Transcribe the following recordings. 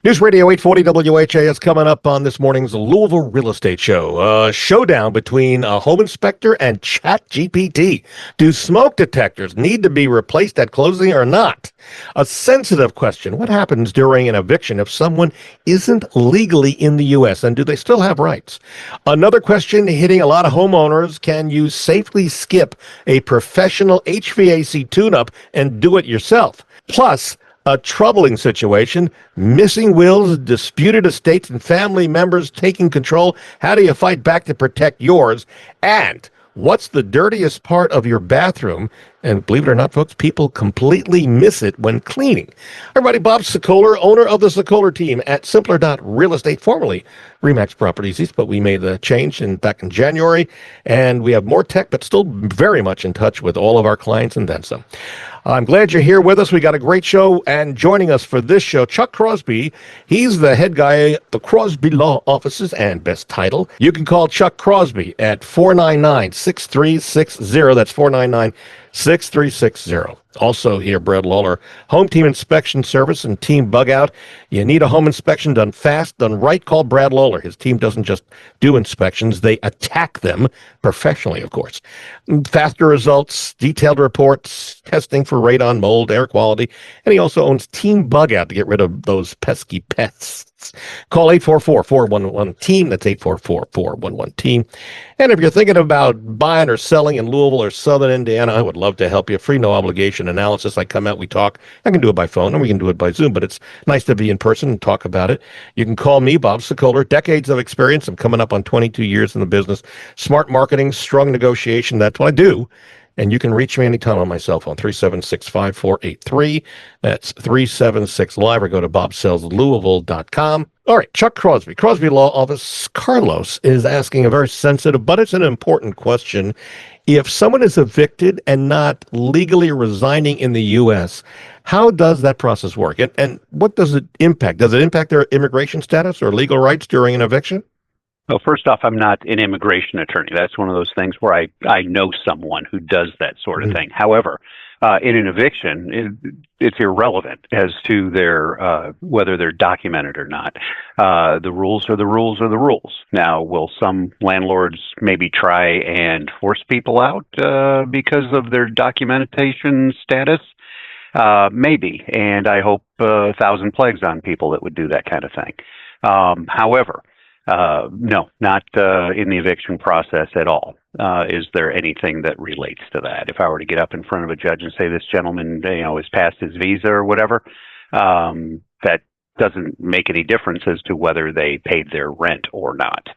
News Radio 840 WHA is coming up on this morning's Louisville Real Estate Show. A showdown between a home inspector and ChatGPT. Do smoke detectors need to be replaced at closing or not? A sensitive question. What happens during an eviction if someone isn't legally in the U.S., and do they still have rights? Another question hitting a lot of homeowners. Can you safely skip a professional HVAC tune-up and do it yourself? Plus, a troubling situation, missing wills, disputed estates, and family members taking control. How do you fight back to protect yours? And what's the dirtiest part of your bathroom? And believe it or not, folks, people completely miss it when cleaning. Everybody, Bob Sokoler, owner of the Sokoler team at simpler.realestate, formerly Remax Properties East, but we made the change back in January, and we have more tech, but still very much in touch with all of our clients and then some. I'm glad you're here with us. We got a great show, and joining us for this show, Chuck Crosby. He's the head guy at the Crosby Law Offices, and best title. You can call Chuck Crosby at 499-6360. That's 499-6360. Also here, Brad Lawler, Home Team Inspection Service and Team Bug Out. You need a home inspection done fast, done right, call Brad Lawler. His team doesn't just do inspections, they attack them professionally, of course. Faster results, detailed reports, testing for radon, mold, air quality, and he also owns Team Bug Out to get rid of those pesky pests. Call 844-411-TEAM. That's 844-411-TEAM. And if you're thinking about buying or selling in Louisville or Southern Indiana, I would love to help you. Free, no obligation analysis. I come out, we talk. I can do it by phone and we can do it by Zoom, but it's nice to be in person and talk about it. You can call me, Bob Sokoler. Decades of experience. I'm coming up on 22 years in the business. Smart marketing, strong negotiation. That's what I do. And you can reach me anytime on my cell phone, 376-5483. That's 376-LIVE, or go to bobsellslouisville.com. All right, Chuck Crosby, Crosby Law Office. Carlos is asking a very sensitive, but it's an important question. If someone is evicted and not legally resigning in the U.S., how does that process work? And what does it impact? Does it impact their immigration status or legal rights during an eviction? Well, first off, I'm not an immigration attorney. That's one of those things where I know someone who does that sort of thing. However, in an eviction, it's irrelevant as to their whether they're documented or not. The rules are the rules are the rules. Now, will some landlords maybe try and force people out because of their documentation status? Maybe, and I hope 1,000 plagues on people that would do that kind of thing. However, no, not in the eviction process at all. Is there anything that relates to that? If I were to get up in front of a judge and say this gentleman, is past his visa or whatever, that doesn't make any difference as to whether they paid their rent or not.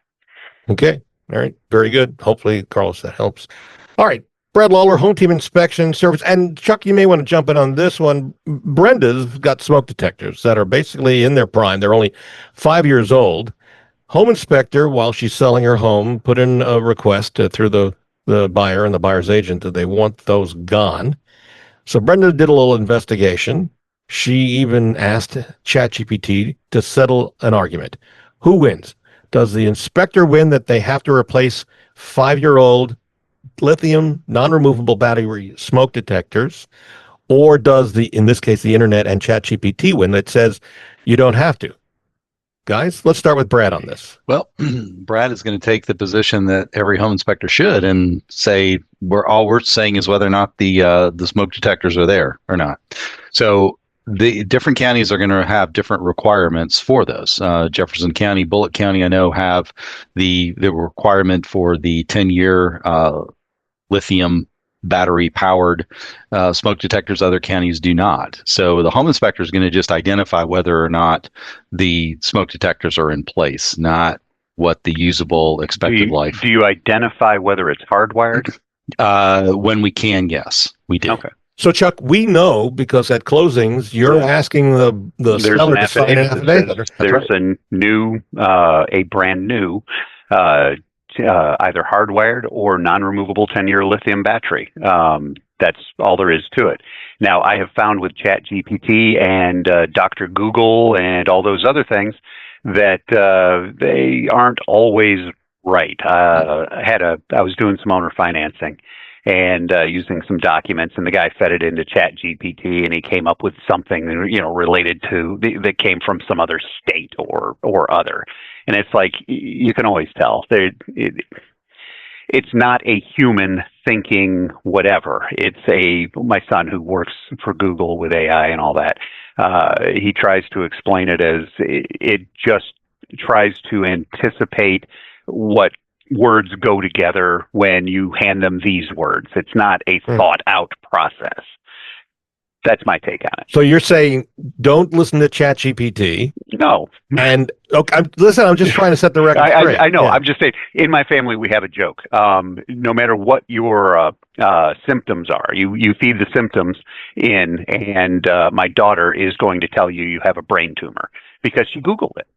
Okay. All right. Very good. Hopefully, Carlos, that helps. All right. Brad Lawler, Home Team Inspection Service. And Chuck, you may want to jump in on this one. Brenda's got smoke detectors that are basically in their prime. They're only 5 years old. Home inspector, while she's selling her home, put in a request through the buyer and the buyer's agent that they want those gone. So Brenda did a little investigation. She even asked ChatGPT to settle an argument. Who wins? Does the inspector win that they have to replace 5-year-old lithium non-removable battery smoke detectors? Or does in this case, the internet and ChatGPT win that says you don't have to? Guys, let's start with Brad on this. Well, Brad is going to take the position that every home inspector should and say all we're saying is whether or not the smoke detectors are there or not. So the different counties are going to have different requirements for those. Jefferson County, Bullitt County, I know have the requirement for the 10-year lithium battery powered smoke detectors. Other counties do not. So the home inspector is going to just identify whether or not the smoke detectors are in place, not what the usable expected life. Do you identify whether it's hardwired? When we can, yes, we do. Okay. So Chuck, we know because at closings you're asking the seller to sign an affidavit. There's a brand new either hardwired or non-removable 10-year lithium battery. That's all there is to it. Now, I have found with ChatGPT and Dr. Google and all those other things that they aren't always right. I was doing some owner financing, and using some documents, and the guy fed it into Chat GPT, and he came up with something, related to that came from some other state or other. And it's like, you can always tell it's not a human thinking whatever. It's my son, who works for Google with AI and all that. He tries to explain it as it just tries to anticipate what words go together when you hand them these words. It's not a thought out process. That's my take on it. So you're saying don't listen to ChatGPT. No. And okay, I'm just trying to set the record straight. I know. Yeah. I'm just saying, in my family, we have a joke. No matter what your symptoms are, you feed the symptoms in, and my daughter is going to tell you have a brain tumor because she Googled it.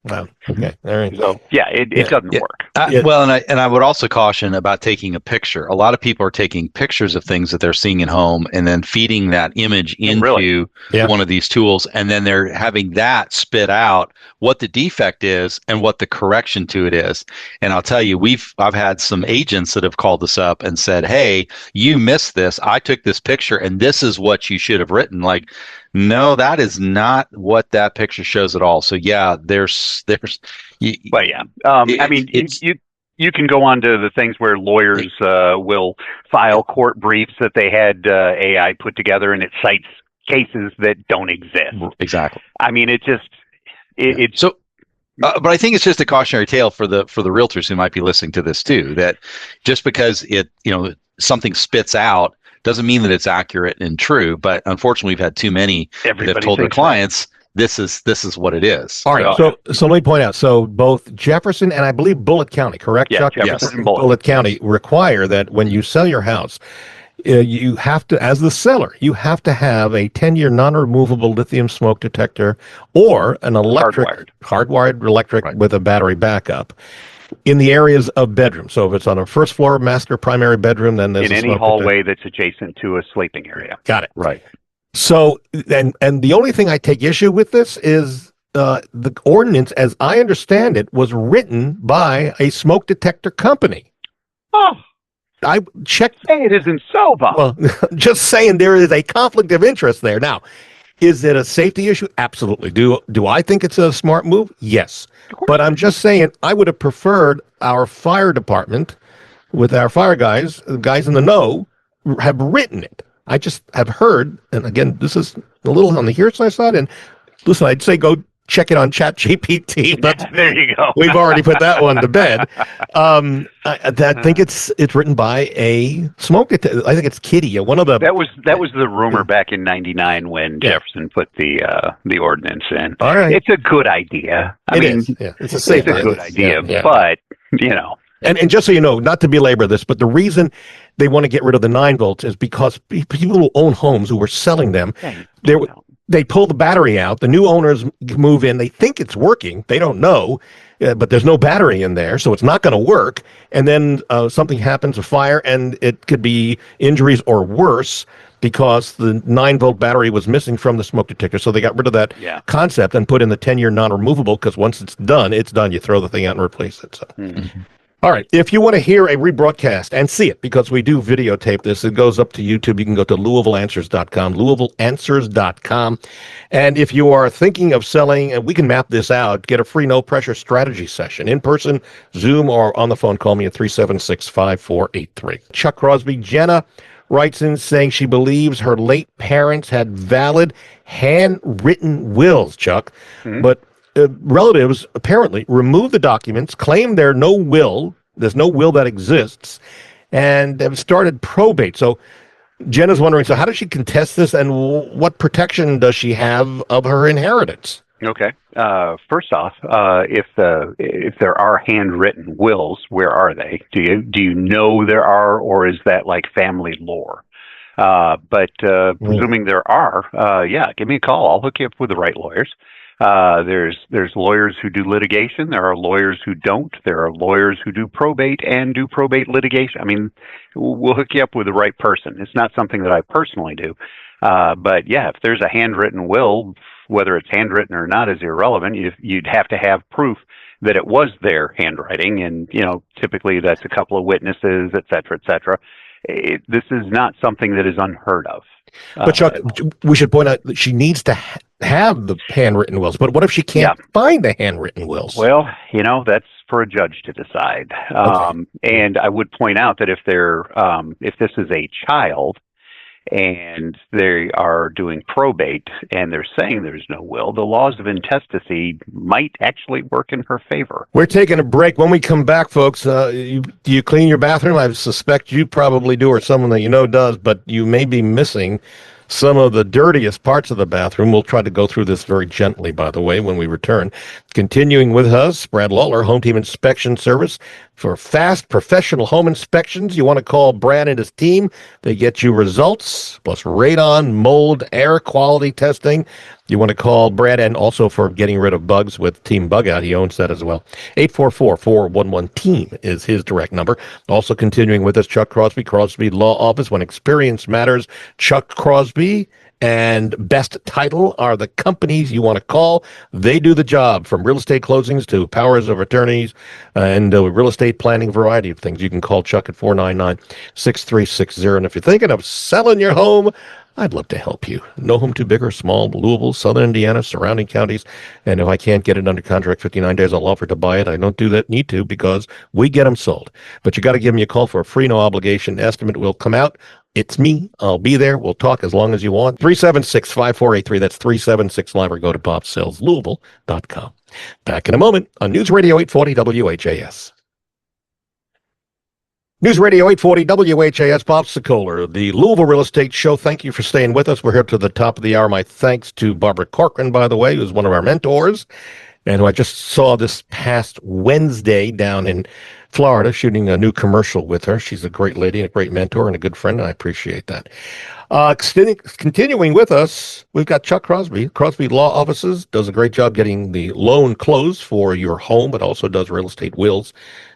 Wow. Okay. All right. So it doesn't work. Well, and I would also caution about taking a picture. A lot of people are taking pictures of things that they're seeing at home and then feeding that image into one of these tools, and then they're having that spit out what the defect is and what the correction to it is. And I'll tell you, I've had some agents that have called us up and said, "Hey, you missed this. I took this picture, and this is what you should have written." Like, no, that is not what that picture shows at all. So yeah, there's. But yeah, you can go on to the things where lawyers will file court briefs that they had AI put together, and it cites cases that don't exist. Exactly. I mean, it's so. But I think it's just a cautionary tale for the realtors who might be listening to this too. That just because something spits out doesn't mean that it's accurate and true. But unfortunately, we've had too many that have told their clients this is what it is. All right. So let me point out. So both Jefferson and I believe Bullitt County, correct, Chuck? Jefferson and Bullitt County require that when you sell your house, you have to, as the seller, you have to have a 10-year non-removable lithium smoke detector or an hardwired electric with a battery backup in the areas of bedrooms. So if it's on a first floor master primary bedroom, then there's in any hallway that's adjacent to a sleeping area. Got it. Right. So, and the only thing I take issue with this is the ordinance, as I understand it, was written by a smoke detector company. Oh. I checked. Hey, it isn't so, Bob. Well, just saying there is a conflict of interest there. Now, is it a safety issue? Absolutely. Do I think it's a smart move? Yes. But I'm just saying I would have preferred our fire department with our fire guys, the guys in the know, have written it. I just have heard, and again, this is a little on the hearsay side, and listen, I'd say go check it on ChatGPT, but there you go. We've already put that one to bed. I think it's written by a smoke detector. I think it's Kitty, one of the. That was the rumor back in '99 when Jefferson put the ordinance in. All right, it's a good idea. I mean, it's a safe. It's a good idea, but And just so you know, not to belabor this, but the reason they want to get rid of the 9 volts is because people who own homes who were selling them, they pull the battery out. The new owners move in. They think it's working. They don't know, but there's no battery in there, so it's not going to work. And then something happens, a fire, and it could be injuries or worse because the 9-volt battery was missing from the smoke detector. So they got rid of that concept and put in the 10-year non-removable because once it's done, it's done. You throw the thing out and replace it. So. Mm-hmm. All right. If you want to hear a rebroadcast and see it, because we do videotape this, it goes up to YouTube. You can go to LouisvilleAnswers.com, LouisvilleAnswers.com. And if you are thinking of selling, and we can map this out, get a free no-pressure strategy session. In person, Zoom, or on the phone, call me at 376-5483. Chuck Crosby, Jenna writes in saying she believes her late parents had valid handwritten wills, Chuck, but relatives apparently removed the documents, claim there's no will that exists, and have started probate. So Jenna's wondering, so how does she contest this, and what protection does she have of her inheritance? Okay. First off, if there are handwritten wills, where are they? Do you know there are, or is that like family lore? But presuming there are, give me a call. I'll hook you up with the right lawyers. There's lawyers who do litigation. There are lawyers who don't. There are lawyers who do probate and do probate litigation. I mean, we'll hook you up with the right person. It's not something that I personally do. But if there's a handwritten will, whether it's handwritten or not is irrelevant. You'd have to have proof that it was their handwriting. And, typically that's a couple of witnesses, et cetera, et cetera. this is not something that is unheard of. But Chuck, we should point out that she needs to have the handwritten wills. But what if she can't find the handwritten wills? Well, that's for a judge to decide. And I would point out that if this is a child and they are doing probate and they're saying there's no will, the laws of intestacy might actually work in her favor. We're taking a break. When we come back, folks, do you clean your bathroom? I suspect you probably do, or someone that you know does, but you may be missing some of the dirtiest parts of the bathroom. We'll try to go through this very gently, by the way, when we return. Continuing with us, Brad Lawler, Home Team Inspection Service. For fast, professional home inspections, you want to call Brad and his team. They get you results, plus radon, mold, air quality testing. You want to call Brad, and also for getting rid of bugs with Team Bug Out. He owns that as well. 844-411-TEAM is his direct number. Also continuing with us, Chuck Crosby, Crosby Law Office. When experience matters, Chuck Crosby and Best Title are the companies you want to call. They do the job, from real estate closings to powers of attorneys and real estate planning, variety of things. You can call Chuck at 499-6360. And if you're thinking of selling your home, I'd love to help you. No home too big or small, Louisville, Southern Indiana, surrounding counties. And if I can't get it under contract 59 days, I'll offer to buy it. I don't need to, because we get them sold. But you got to give me a call for a free, no obligation estimate. Will come out. It's me. I'll be there. We'll talk as long as you want. 376-5483. That's 376-LIVE, or go to bobsellslouisville.com. Back in a moment on News Radio 840 WHAS. News Radio 840 WHAS, Bob Sokoler, the Louisville Real Estate Show. Thank you for staying with us. We're here to the top of the hour. My thanks to Barbara Corcoran, by the way, who's one of our mentors, and who I just saw this past Wednesday down in Florida, shooting a new commercial with her. She's a great lady, a great mentor, and a good friend, and I appreciate that. Continuing with us, we've got Chuck Crosby. Crosby Law Offices does a great job getting the loan closed for your home, but also does real estate wills,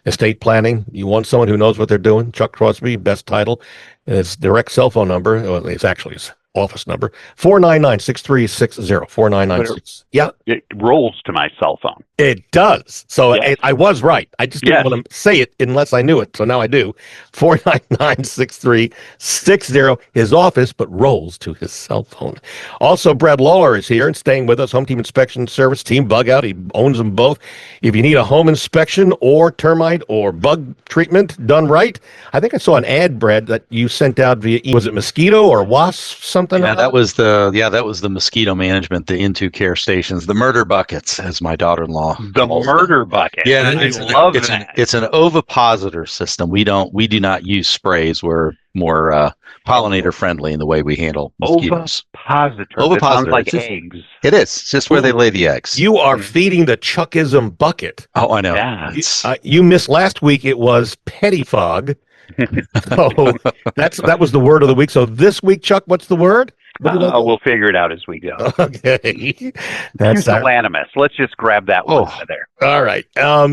estate planning. You want someone who knows what they're doing? Chuck Crosby, Best Title. His direct cell phone number, well, it's actually his office number, 499-6360, 499-6. Yeah. It rolls to my cell phone. It does. So I was right. I just didn't want to say it unless I knew it. So now I do. 499-6360, his office, but rolls to his cell phone. Also, Brad Lawler is here and staying with us. Home Team Inspection Service, Team Bug Out. He owns them both. If you need a home inspection or termite or bug treatment done right, I think I saw an ad, Brad, that you sent out via, was it mosquito or wasp something? Yeah, that was the mosquito management, the Into Care stations, the murder buckets, as my daughter-in-law. The murder bucket. Yeah, I love that. It's an ovipositor system. We do not use sprays. We're more pollinator friendly in the way we handle mosquitoes. Ovipositor. Ovipositor. It sounds like eggs. It is. It's just where they lay the eggs. You are feeding the Chuckism bucket. Oh, I know. Yeah. You missed last week. It was pettifog. So that was the word of the week. So this week, Chuck, what's the word? We'll figure it out as we go. Okay. That's pusillanimous. Let's just grab that one out of there. All right.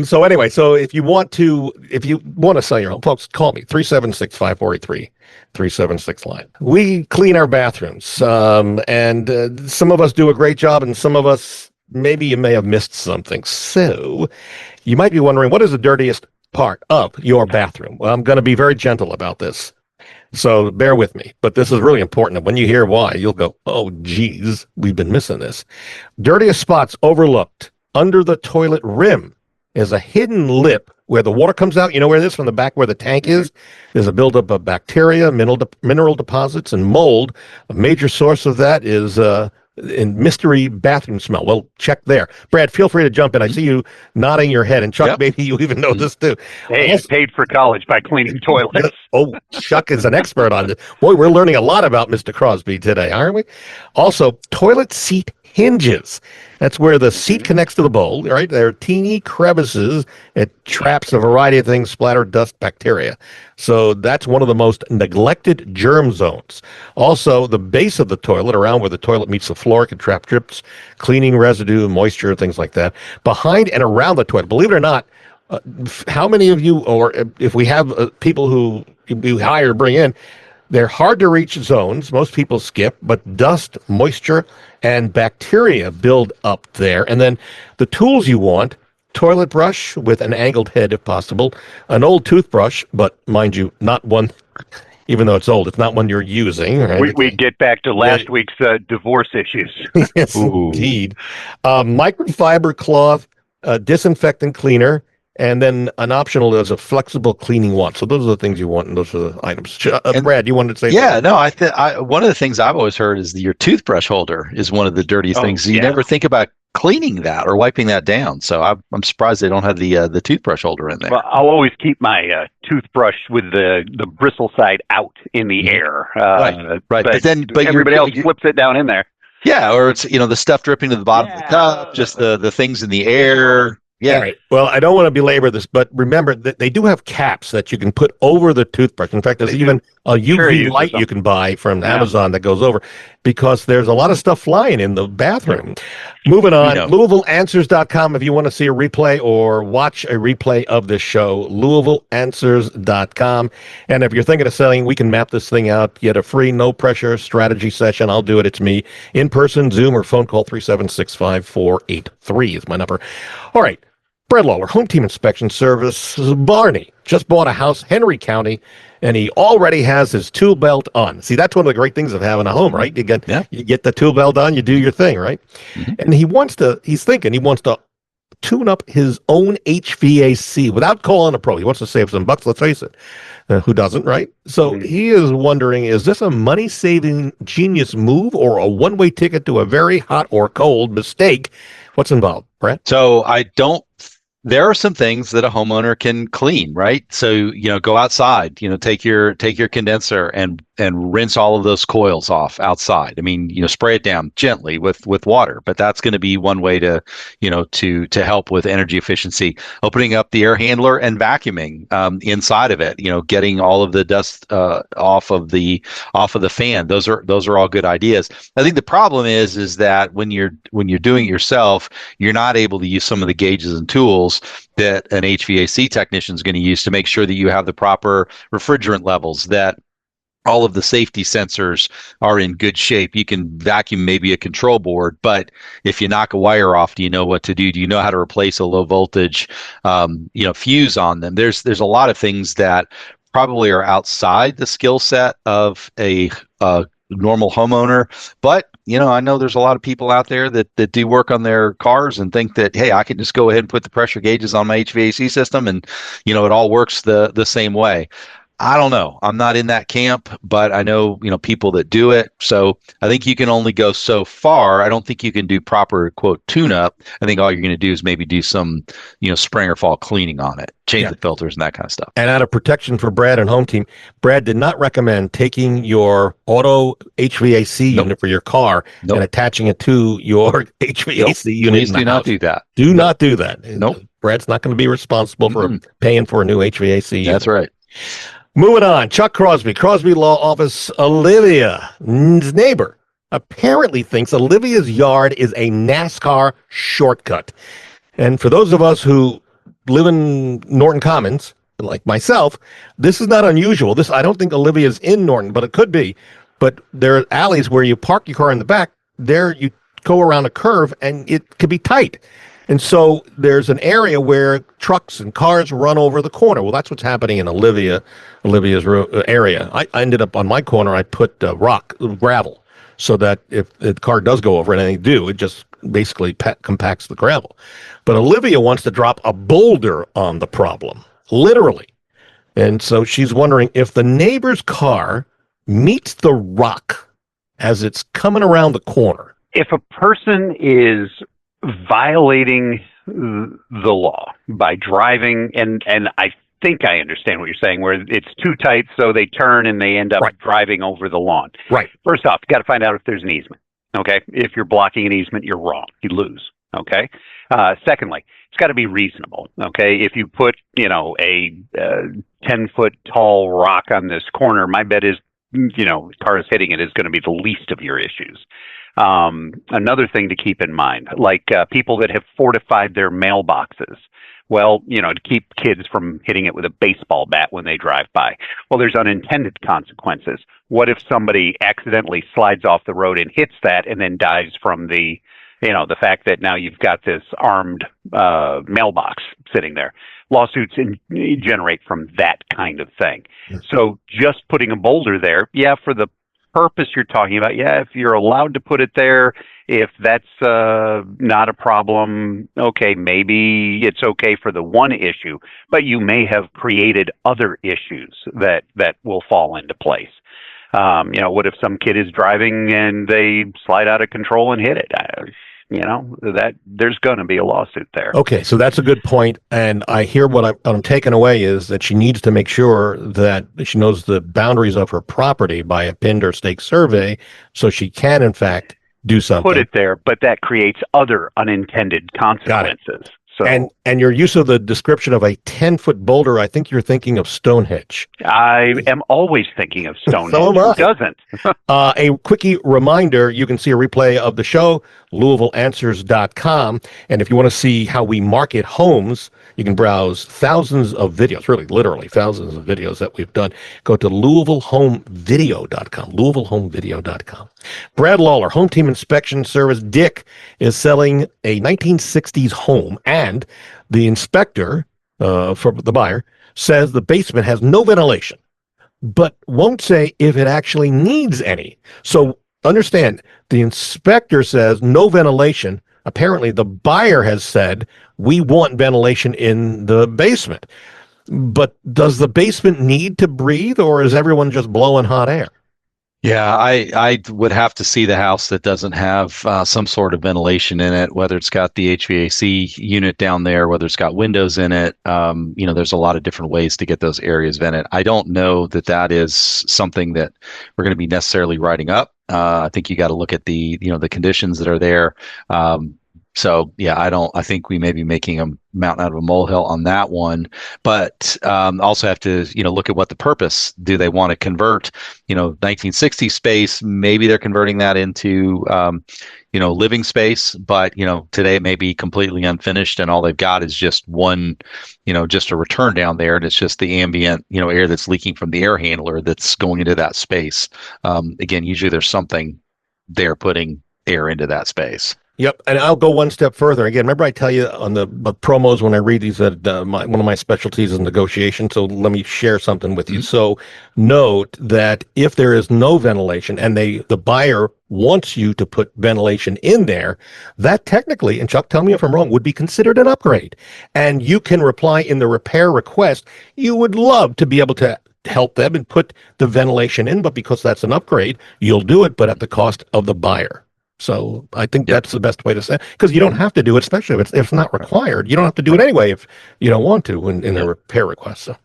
So anyway, so if you want to sell your home, folks, call me 376-5483. 376-LIVE. We clean our bathrooms, and some of us do a great job, and some of us, maybe you may have missed something. So you might be wondering, what is the dirtiest part of your bathroom? Well, I'm going to be very gentle about this, so bear with me. But this is really important. When you hear why, you'll go, oh, geez, we've been missing this. Dirtiest spots overlooked. Under the toilet rim is a hidden lip where the water comes out. You know where it is? From the back where the tank is. There's a buildup of bacteria, mineral deposits, and mold. A major source of that is in mystery bathroom smell. Well, check there. Brad, feel free to jump in. I see you nodding your head, and Chuck, maybe you even know this too. Hey, I paid for college by cleaning toilets. Oh, Chuck is an expert on this. Boy, we're learning a lot about Mr. Crosby today, aren't we? Also, toilet seat hinges. That's where the seat connects to the bowl, right? There are teeny crevices. It traps a variety of things, splatter, dust, bacteria. So that's one of the most neglected germ zones. Also, the base of the toilet, around where the toilet meets the floor, can trap drips, cleaning residue, moisture, things like that. Behind and around the toilet, believe it or not, how many of you, or if we have people who you hire, bring in, they're hard to reach zones. Most people skip, but dust, moisture, and bacteria build up there. And then the tools you want: toilet brush with an angled head if possible, an old toothbrush, but mind you, not one even though it's old. It's not one you're using. Right? We get back to last week's divorce issues. Yes, Ooh. indeed. Microfiber cloth, disinfectant cleaner, and then an optional is a flexible cleaning wand. So those are the things you want, and those are the items. Brad, you wanted to say Yeah, something? no, one of the things I've always heard is your toothbrush holder is one of the dirtiest things. You never think about cleaning that or wiping that down. So I'm surprised they don't have the toothbrush holder in there. Well, I'll always keep my toothbrush with the bristle side out in the air. Right. But everybody else flips it down in there. Yeah, or it's the stuff dripping to the bottom of the cup, just the things in the air. Yeah. All right. Well, I don't want to belabor this, but remember that they do have caps that you can put over the toothbrush. In fact, there's even a UV light you can buy from Amazon that goes over, because there's a lot of stuff flying in the bathroom. Moving on, LouisvilleAnswers.com if you want to see a replay or watch a replay of this show, LouisvilleAnswers.com. And if you're thinking of selling, we can map this thing out, get a free, no-pressure strategy session. I'll do it. It's me. In person, Zoom, or phone call 376-5483 is my number. All right. Brad Lawler, Home Team Inspection Service. Barney just bought a house, Henry County, and he already has his tool belt on. See, that's one of the great things of having a home, right? You get the tool belt on, you do your thing, right? Mm-hmm. And he's thinking he wants to tune up his own HVAC without calling a pro. He wants to save some bucks, let's face it. Who doesn't, right? So he is wondering, is this a money-saving genius move or a one-way ticket to a very hot or cold mistake? What's involved, Brett? So there are some things that a homeowner can clean, right? So, go outside, take your condenser and rinse all of those coils off outside. I mean, spray it down gently with water, but that's going to be one way to help with energy efficiency. Opening up the air handler and vacuuming inside of it, getting all of the dust off of the fan. Those are all good ideas. I think the problem is that when you're doing it yourself, you're not able to use some of the gauges and tools that an HVAC technician is going to use to make sure that you have the proper refrigerant levels, that all of the safety sensors are in good shape. You can vacuum maybe a control board, but if you knock a wire off, do you know what to do? Do you know how to replace a low voltage, fuse on them? There's a lot of things that probably are outside the skill set of a normal homeowner, but I know there's a lot of people out there that do work on their cars and think that, hey, I can just go ahead and put the pressure gauges on my HVAC system and, it all works the same way. I don't know. I'm not in that camp, but I know, people that do it. So I think you can only go so far. I don't think you can do proper, quote, tune-up. I think all you're going to do is maybe do some, spring or fall cleaning on it, change the filters and that kind of stuff. And out of protection for Brad and Home Team, Brad did not recommend taking your auto HVAC unit for your car and attaching it to your HVAC unit. Please do not do that. Do not do that. Nope. Brad's not going to be responsible for paying for a new HVAC unit. That's right. Moving on, Chuck Crosby Law Office. Olivia's neighbor apparently thinks Olivia's yard is a NASCAR shortcut. And for those of us who live in Norton Commons, like myself, this is not unusual. I don't think Olivia's in Norton, but it could be. But there are alleys where you park your car in the back. There you go around a curve, and it could be tight. And so there's an area where trucks and cars run over the corner. Well, that's what's happening in Olivia's area. I ended up on my corner, I put gravel, so that if the car does go over, and they do, it just basically compacts the gravel. But Olivia wants to drop a boulder on the problem, literally. And so she's wondering if the neighbor's car meets the rock as it's coming around the corner. If a person is violating the law by driving, and I think I understand what you're saying, where it's too tight, so they turn and they end up driving over the lawn. Right. First off, you got to find out if there's an easement. Okay. If you're blocking an easement, you're wrong. You lose. Okay. Secondly, it's got to be reasonable. Okay. If you put, a 10-foot tall rock on this corner, my bet is, cars hitting it is going to be the least of your issues. Another thing to keep in mind, like people that have fortified their mailboxes. Well, to keep kids from hitting it with a baseball bat when they drive by. Well, there's unintended consequences. What if somebody accidentally slides off the road and hits that and then dies from the fact that now you've got this armed mailbox sitting there? lawsuits generate from that kind of thing. So just putting a boulder there, yeah, for the purpose you're talking about, yeah, if you're allowed to put it there, if that's not a problem, okay, maybe it's okay for the one issue, but you may have created other issues that will fall into place. What if some kid is driving and they slide out of control and hit it? That there's going to be a lawsuit there. Okay, so that's a good point, and I hear what I'm taking away is that she needs to make sure that she knows the boundaries of her property by a pinned or stake survey, so she can, in fact, do something. Put it there, but that creates other unintended consequences. So, and your use of the description of a 10-foot boulder, I think you're thinking of Stonehenge. I am always thinking of Stonehenge. So am I. Who doesn't? A quickie reminder, you can see a replay of the show, LouisvilleAnswers.com. And if you want to see how we market homes, you can browse thousands of videos, really literally thousands of videos that we've done. Go to LouisvilleHomeVideo.com, LouisvilleHomeVideo.com. Brad Lawler, Home Team Inspection Service. Dick is selling a 1960s home, and the inspector for the buyer says the basement has no ventilation, but won't say if it actually needs any. So understand, the inspector says no ventilation. Apparently, the buyer has said, we want ventilation in the basement. But does the basement need to breathe, or is everyone just blowing hot air? Yeah, I would have to see the house that doesn't have some sort of ventilation in it, whether it's got the HVAC unit down there, whether it's got windows in it. There's a lot of different ways to get those areas vented. I don't know that is something that we're going to be necessarily writing up. I think you got to look at the conditions that are there. So yeah, I think we may be making a mountain out of a molehill on that one, but also have to, look at what the purpose. Do they want to convert, 1960 space? Maybe they're converting that into, living space, but, today it may be completely unfinished and all they've got is just one, just a return down there. And it's just the ambient, air that's leaking from the air handler that's going into that space. Again, usually there's something there putting air into that space. Yep, and I'll go one step further. Again, remember I tell you on the promos when I read these that one of my specialties is negotiation, so let me share something with you. So note that if there is no ventilation and the buyer wants you to put ventilation in there, that technically, and Chuck, tell me if I'm wrong, would be considered an upgrade. And you can reply in the repair request, you would love to be able to help them and put the ventilation in, but because that's an upgrade, you'll do it, but at the cost of the buyer. So I think that's the best way to say it, because you don't have to do it, especially if it's not required. You don't have to do it anyway if you don't want to in the repair request. So,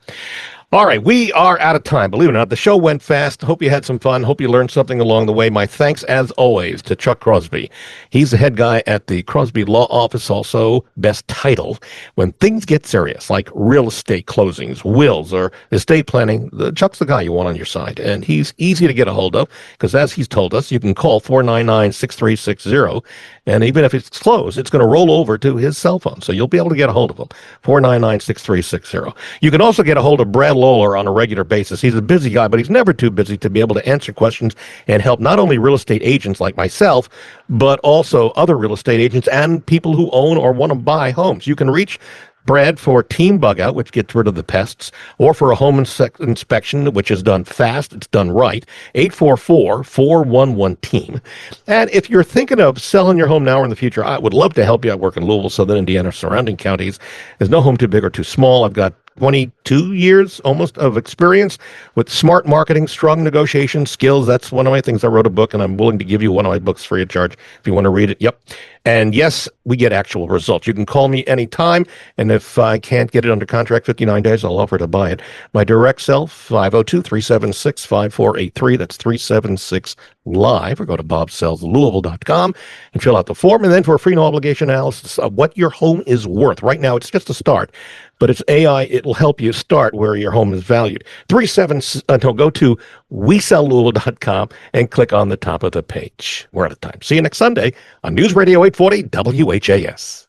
all right, we are out of time. Believe it or not, the show went fast. Hope you had some fun. Hope you learned something along the way. My thanks, as always, to Chuck Crosby. He's the head guy at the Crosby Law Office, also best title. When things get serious, like real estate closings, wills, or estate planning, Chuck's the guy you want on your side. And he's easy to get a hold of, because as he's told us, you can call 499-6360, and even if it's closed, it's going to roll over to his cell phone. So you'll be able to get a hold of him, 499-6360. You can also get a hold of Brad Lawler on a regular basis. He's a busy guy, but he's never too busy to be able to answer questions and help not only real estate agents like myself, but also other real estate agents and people who own or want to buy homes. You can reach Brad for team bug out, which gets rid of the pests, or for a home inspection, which is done fast, it's done right, 844-411-TEAM. And if you're thinking of selling your home now or in the future, I would love to help you. I work in Louisville, Southern Indiana, surrounding counties. There's no home too big or too small. I've got 22 years almost of experience with smart marketing, strong negotiation skills. That's one of my things. I wrote a book, and I'm willing to give you one of my books free of charge if you want to read it. Yep. And yes, we get actual results. You can call me anytime, and if I can't get it under contract 59 days, I'll offer to buy it. My direct cell, 502-376-5483. That's 376-LIVE. Or go to bobsellslouisville.com and fill out the form. And then for a free no obligation analysis of what your home is worth. Right now, it's just a start, but it's AI. It'll help you start where your home is valued. Go to WeSellLouisville.com and click on the top of the page. We're out of time. See you next Sunday on News Radio 840 WHAS.